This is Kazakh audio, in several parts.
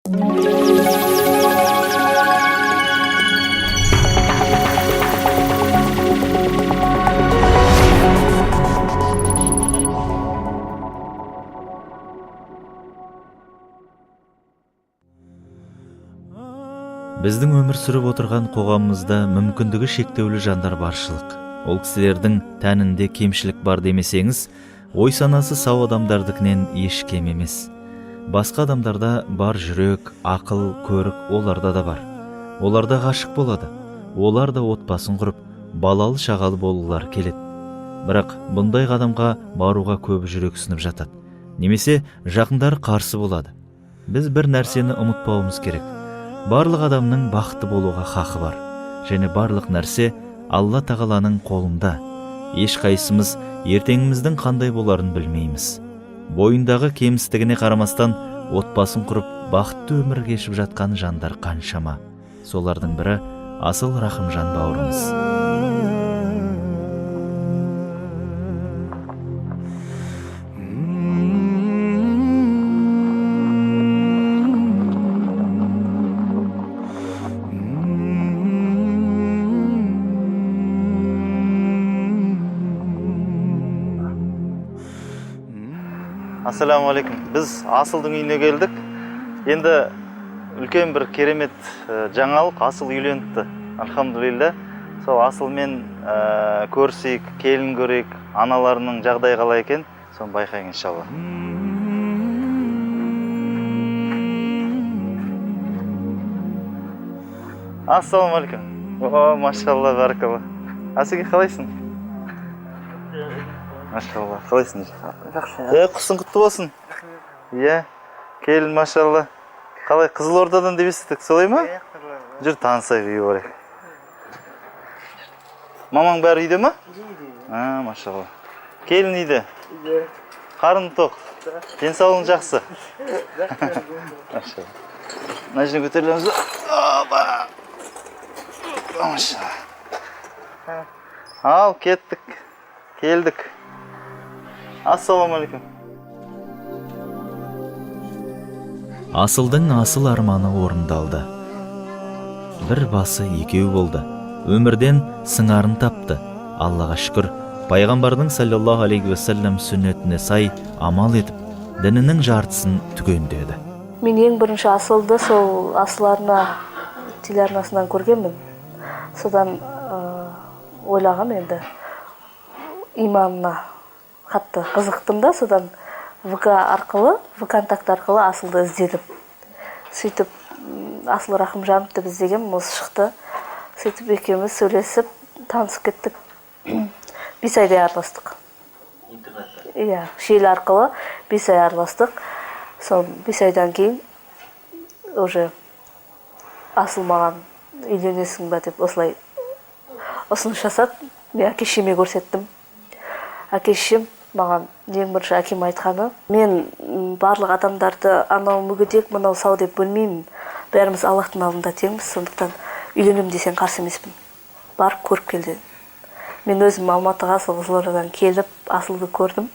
Біздің өмір сүріп отырған қоғамымызда мүмкіндігі шектеулі жандар баршылық. Ол кісілердің тәнінде кемшілік бар демесеңіз, ой санасы сау адамдардыкінен еш кем емес. Басқа адамдарда бар жүрек, ақыл, көрік оларда да бар. Оларда ғашық болады. Олар да отбасын құрып, балалы шағалы болулар келеді. Бірақ бұндай қадамға баруға көбі жүрексініп жатады. Немесе жақындары қарсы болады. Біз бір нәрсені ұмытпауымыз керек. Барлық адамның бақытты болуға хақы бар. Және барлық нәрсе Алла тағаланың қолында. Ешқайсымыз ертеңіміздің қандай боларын білмейміз. Бойындағы кемістігіне қарамастан отбасын құрып, бақытты өмір кешіп жатқан жандар қаншама. Солардың бірі Асыл Рахымжан бауырымыз. Ассаламу алейкум. Біз Асылдың үйіне келдік. Енді үлкен бір керемет жаңалық, Асыл үйленіпті. Алхамдулилля. Сол Асылмен көрсек, келін көрейік, аналарының жағдайы қалай екен, соны байқайық иншалла. Ассаламу алейкум. О, машалла, баракалла. Асылге қалайсың? Машалла, қалайсың? Құсың құтты болсын. Иә, келін машалла. Қалай, Қызылордадан деп естідік, солай ма? Жүр, танысайық, үйге барайық. Мамаң бәрі үйде ма? Машалла. Келін үйде? Қарын тоқ? Денсаулығың жақсы? Машалла. Мына жеріне көтерілеміз ба? Машалла. Ал, кеттік. Келдік. Ассаламу алейкум. Асылдың асыл арманы орындалды. Бір басы екеу болды. Өмірден сыңарын тапты. Аллаға шүкір, пайғамбардың саллаллаху алейхи уассалам сүннетіне сай амал етіп, дінінің жартысын түгендеді. Мен ең бірінші Асылды сол Асыл телеарнасынан көргенмін. Содан ойлағам енді иманына қатты қызықтым да, содан ВКонтакт арқылы Асылды іздедім. Сөйтіп Асыл Рахымжанов деп іздегем, осы шықты. Сөйтіп екеуміз сөйлесіп, танысып кеттік. 5 айдай араластық. Иә, желі арқылы 5 ай араластық. Сол 5 айдан кейін уже Асыл маған үйленесің ба деп осылай ұсыныс жасап, мен әке-шешеме көрсеттім. Әке-шешем маған ең бірінші әкем айтқаны, мен барлық адамдарды анау мүгедек, мынау сау деп бөлмеймін. Бәріміз Аллахтың алдында теңбіз, сондықтан үйленем десең қарсы емеспін. Барып көріп келді. Мен өзім Алматыға, Қызылордадан келіп, Асылды көрдім.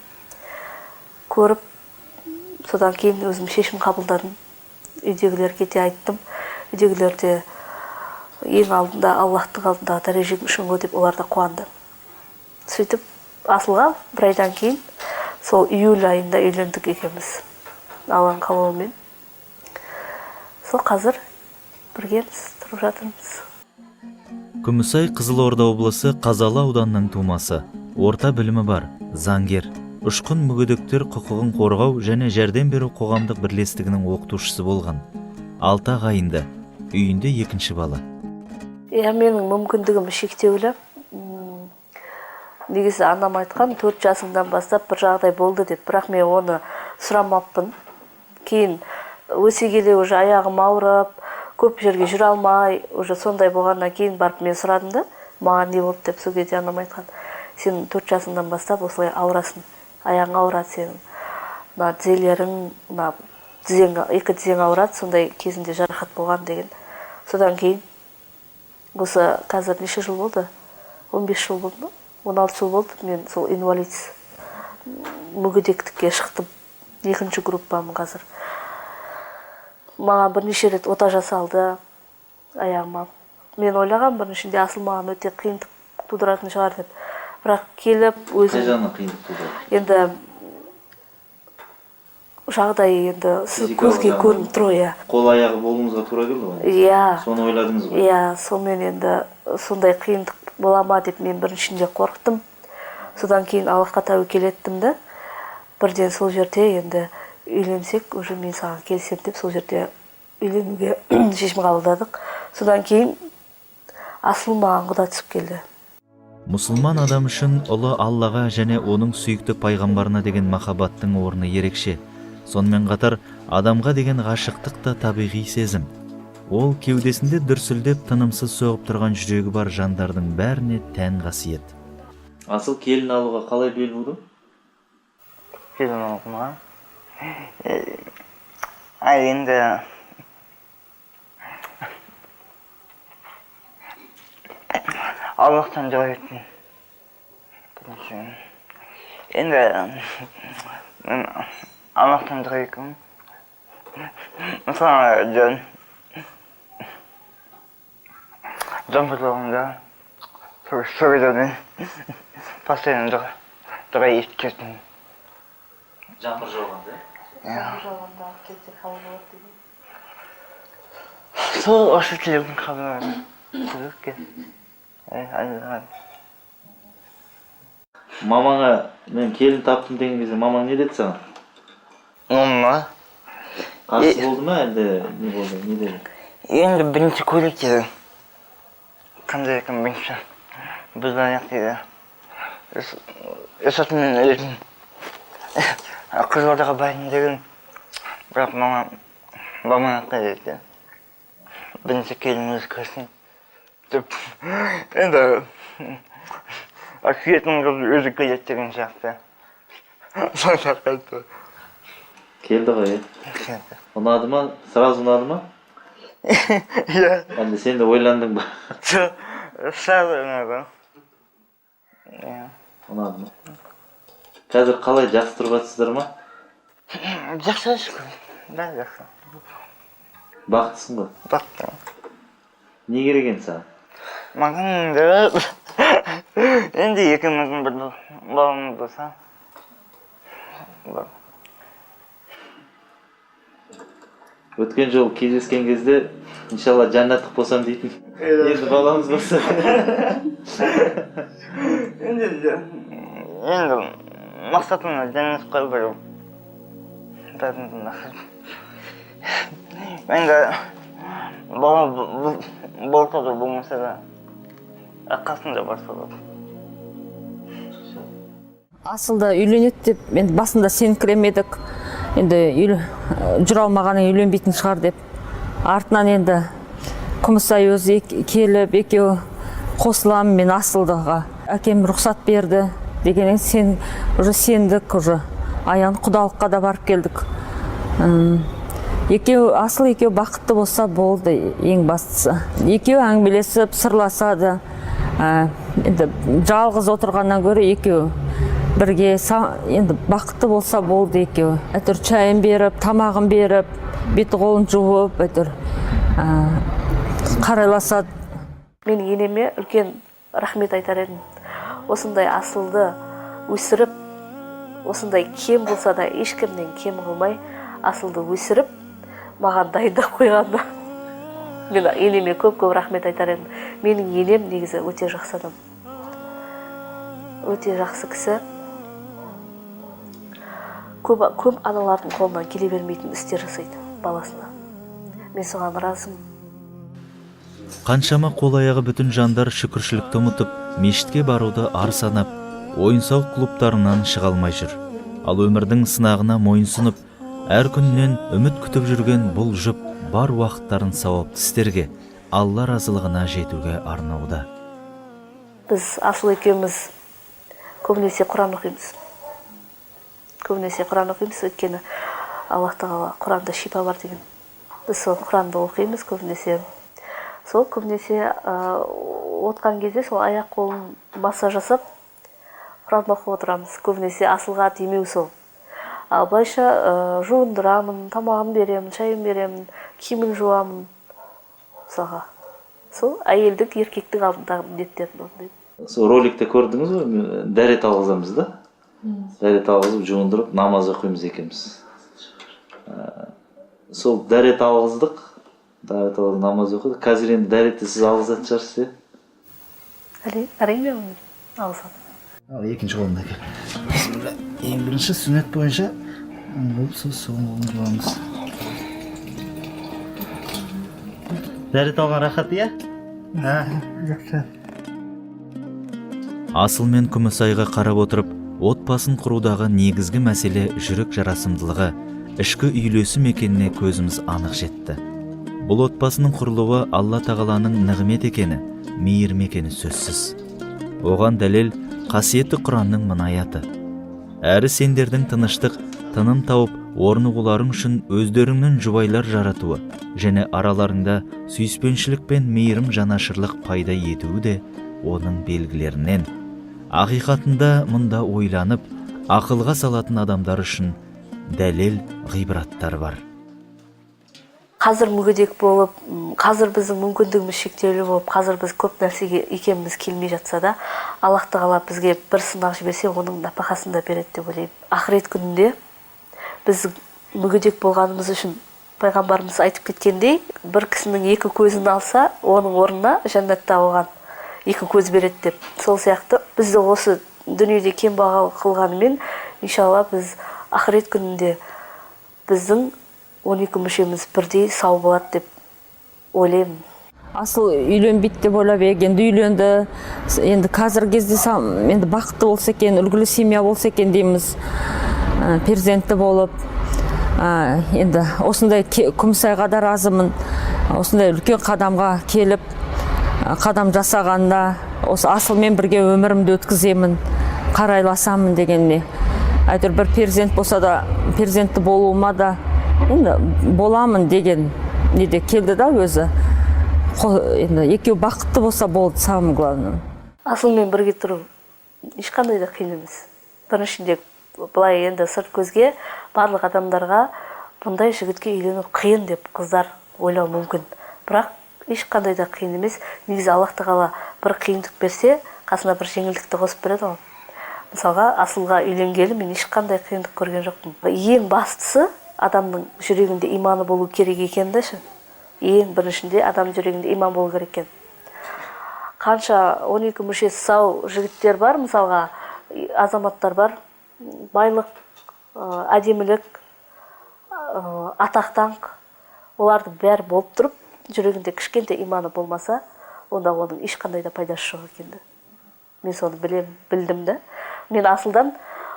Көріп, содан кейін өзім шешім қабылдадым. Үйдегілерге де айттым. Үйдегілер де ең алдында Аллахтың алдында дәрежем үшін ғой деп олар да қуанды. Сөйтіп Асылға бір айдан кейін сол июль айында үйлендік екеуміз. Алланың қалауымен. Сол қазір біргеміз, тұрып жатырмыз. Күмісай Қызылорда облысы Қазалы ауданының тумасы. Орта білімі бар, заңгер. Ұшқын мүгедектер құқығын қорғау және жәрдем беру қоғамдық бірлестігінің оқытушысы болған. 6 ағайынды, үйінде 2-ші бала. Менің мүмкіндігім шектеулі. Негізі анам айтқан 4 жасыңдан бастап бір жағдай болды деп, бірақ мен оны сұрамаппын. Кейін өсе келе уже аяғым ауырып, көп жерге жүре алмай, уже сондай болғаннан кейін барып мен сұрадым да, маған не болды деп. Сол кезде анам айтқан, сен 4 жасыңдан бастап осылай ауырасың, аяғың ауырады сенің. Мына тізелерің, мына екі тізең ауырады, сондай кезінде жарақат болған деген. Содан кейін осы қазір неше жыл болды? 15 жыл болды ма? 16 жыл болды, мен сол инвалид мүгедектікке шықтым. 2-ші группамын қазір. маған бірнеше рет ота жасалды аяғыма. Мен ойлаған біріншінде асыл маған өте қиындық тудыратын шығар деп. Бірақ келіп өзім... Қай жағынан қиындық тудырды? Енді жағдай енді көзге көрініп тұр, иә. Қол аяғы болуыңызға тура келді ғой? Иә. Соны ойладыңыз ба? Иә, сонымен енді сондай қиындық бола ма деп мен біріншінде қорықтым. Содан кейін Аллахқа тәуекел еттім да, бірден сол жерде енді үйленсек, уже мен саған келісем деп сол жерде үйленуге шешім қабылдадық. Содан кейін асыл маған құда түсіп келді. Мұсылман адам үшін ұлы Аллаға және оның сүйікті пайғамбарына деген махаббаттың орны ерекше. Сонымен қатар адамға деген ғашықтық та табиғи сезім. Ол кеудесінде дүрсілдеп тынымсыз соғып тұрған жүрегі бар жандардың бәріне тән қасиет. Асыл келін алуға қалай бел будың? Келін алуға? Енді Аллахтан дұға еттім. Енді Аллахтан дұға еттім. Мысалы жан пұрлығында сөйлеуден постоянно дұға еттім. Жаңбыр жауғанда? Жаңбыр жауғанда кетсе қабыл болады деген. Сол осы тілеудің қабыл болады. Мамаңа мен келін таптым деген кезде мамаң не деді саған? Мама Қарсы болды ма әлде не болды? Не деді? енді бірінші көйлек деді. Қандай екен бірінші? Біз аяқ деді. Есатымен өлетін. Қызылордаға барайын деген. Бірақ мама аққа деді. Бірінші келін өзі көрсін. Деп енді сүйетін қыз өзі келеді деген сияқты. Сонша қайтты. Келді ғой, Келді. Ұнады ма? Сразу ұнады ма? Иә. Әлде сен де ойландың ба? Сразу ұнады. Ұнады ма? Қазір қалай, жақсы тұрып жатсыздар ма? Жақсы шүкір. Бәрі жақсы. Бақыттысың ғой? Бақыттымын. Не керек енді саған? Маған енді екеуміздің бір баламыз болса. Өткен жол кездескен кезде, иншалла жаннаттық болсам дейтін. Енді баламыз болса. Енді мақсатымда жаннатқа бару. Енді бала болса да болмаса да қасында барса да. Асылда үйленеді деп, енді басында сеніңкіремедік. Енді жүре алмағаның үйленбейтін шығар деп. Артынан енді Күмісай өзі келіп, екеуі қосыламын мен Асылдыға. Әкем рұқсат берді дегеннен сен уже сендік, уже аян құдалыққа да барып келдік. Асыл екеуі бақытты болса болды, ең бастысы. Екеуі әңгімелесіп, сырласады. Енді жалғыз отырғаннан гөрі екеуі бірге енді бақытты болса болды екеуі. Әйтеуір чайын беріп, тамағын беріп, беті қолын жуып, әйтеуір қарайласады. Мен енеме үлкен рахмет айтар едім. Осындай Асылды өсіріп, осындай кем болса да ешкімнен кем қылмай Асылды өсіріп, маған дайындап қойғанда. Мен енеме көп-көп рахмет айтар едім. Менің енем негізі өте жақсы адам. Өте жақсы кісі. Көп аналардың қолынан келе бермейтін істер жасайды баласына. Мен соған разымын. Қаншама қол аяғы бүтін жандар шүкіршілікті ұмытып, мешітке баруды ар санап, ойын-сауық клубтарынан шыға алмай жүр. Ал өмірдің сынағына мойынсұнып, әр күннен үміт күтіп жүрген бұл жұп бар уақыттарын сауапты істерге, Алла разылығына жетуге арнауда. Біз Асыл екеуміз көбінесе Құран оқимыз. Өйткені Аллах Тағала Құранда шипа бар деген. Біз сол Құранды оқимыз көбінесе. Сол көбінесе отқан кезде сол аяқ қолын массаж жасап Құран оқып отырамыз. Көбінесе Асылға тимеу сол. Ал былайша жуындырамын, тамағын беремін, шайын беремін, киімін жуамын. Мысалға. Сол әйелдік, еркектің алдындағы міндеттерін орындаймын. Сол роликте көрдіңіз бе? Дәрет алғызамыз да. Дәрет алғызып, жуындырып, намаз оқимыз екенбіз. Сол дәрет алғыздық, намаз оқыдық. Қазір енді дәретті сіз алғызатын шығарсыз, е? Әрине алғызамын. Ал екінші қолында кел. Ең бірінші сүннет бойынша сол қолын жуамыз. Дәрет алған рахат, иә? Жақсы. Асыл мен Күмісайға қарап отырып, отбасын құрудағы негізгі мәселе жүрек жарасымдылығы, ішкі үйлесім екеніне көзіміз анық жетті. Бұл отбасының құрылуы Алла тағаланың нығмет екені, мейірім екені сөзсіз. Оған дәлел қасиетті Құранның мына аяты. Әрі сендердің тыныштық, тыным тауып, орнығуларың үшін өздеріңнің жұбайлар жаратуы, және араларыңда сүйіспеншілік пен мейірім жанашырлық пайда етуі де оның белгілерінен. Ақиқатында мұнда ойланып, ақылға салатын адамдар үшін дәлел ғибраттар бар. Қазір мүгедек болып, қазір біздің мүмкіндігіміз шектеулі болып, қазір біз көп нәрсеге екеніміз келмей жатса да, Аллах тағала бізге бір сынақ жіберсе, оның нәпақасын да береді деп ойлаймын. Ақырет күнінде біз мүгедек болғанымыз үшін пайғамбарымыз айтып кеткендей, бір кісінің екі көзін алса, оның орнына жәннатта оған екі көз береді деп. Сол сияқты бізді осы дүниеде кембағал қылғанымен, иншалла біз ақырет күнінде біздің 12 мүшеміз бірдей сау болады деп ойлаймын. Асыл үйленбейді деп ойлап енді үйленді. Енді қазіргі кезде енді бақытты болса екен, үлгілі семья болса екен дейміз. Перзентті болып. Енді осындай Күмісайға да разымын. Осындай үлкен қадамға келіп, қадам жасағанда, осы Асылмен бірге өмірімді өткіземін, қарайласамын дегеніне. Әйтеуір бір перзент болса да, перзентті болуыма да енді боламын деген неде келді да өзі. Енді екеу бақытты болса болды, самое главное. Асылмен бірге тұру ешқандай да қиын емес. Біріншінде былай енді сырт көзге барлық адамдарға бұндай жігітке үйлену қиын деп қыздар ойлау мүмкін. Бірақ ешқандай да қиын емес. Негізі Аллах тағала бір қиындық берсе, қасына бір жеңілдікті қосып береді ғой. Мысалға, Асылға үйленгелі мен ешқандай қиындық көрген жоқпын. Ең бастысы адамның жүрегінде иманы болу керек екен де ше. Ең біріншінде адам жүрегінде иман болу керек екен. Қанша 12 мүшесі сау жігіттер бар, мысалға, азаматтар бар, байлық, әдемілік, атақ-даңқ, олардың бәрі болып тұрып, жүрегінде кішкентай иманы болмаса, онда оның ешқандай да пайдасы жоқ екенді. Мен соны білдім де. Мен Асылдан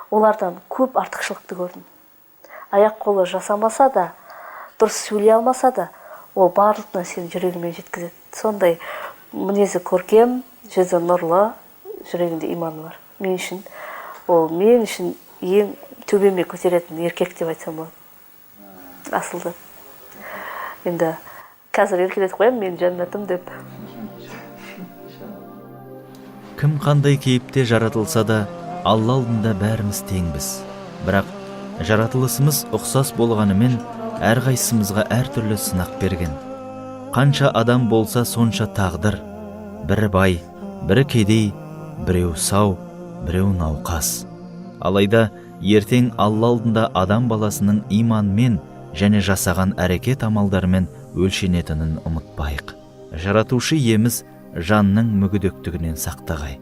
олардан көп артықшылықты көрдім. Аяқ қолы жасамаса да, дұрыс сөйлей алмаса да, ол барлық нәрсені жүрегімен жеткізеді. Сондай мінезі көркем, жүзі нұрлы, жүрегінде иманы бар. Мен үшін ең төбеме көтеретін еркек деп айтсам болады. Асылды. Енді қазір еркелетіп қоямын, мен жәннатым деп. Кім қандай кейіпте жаратылса да, Алла алдында бәріміз теңбіз. Бірақ жаратылысымыз ұқсас болғанымен, әрқайсымызға әртүрлі сынақ берген. Қанша адам болса сонша тағдыр. Бірі бай, бірі кедей, біреу сау, біреу науқас. Алайда ертең Алла алдында адам баласының иманмен және жасаған әрекет амалдарымен өлшенетінін ұмытпайық. Жаратушы иеміз жанның мүгедектігінен сақтағай.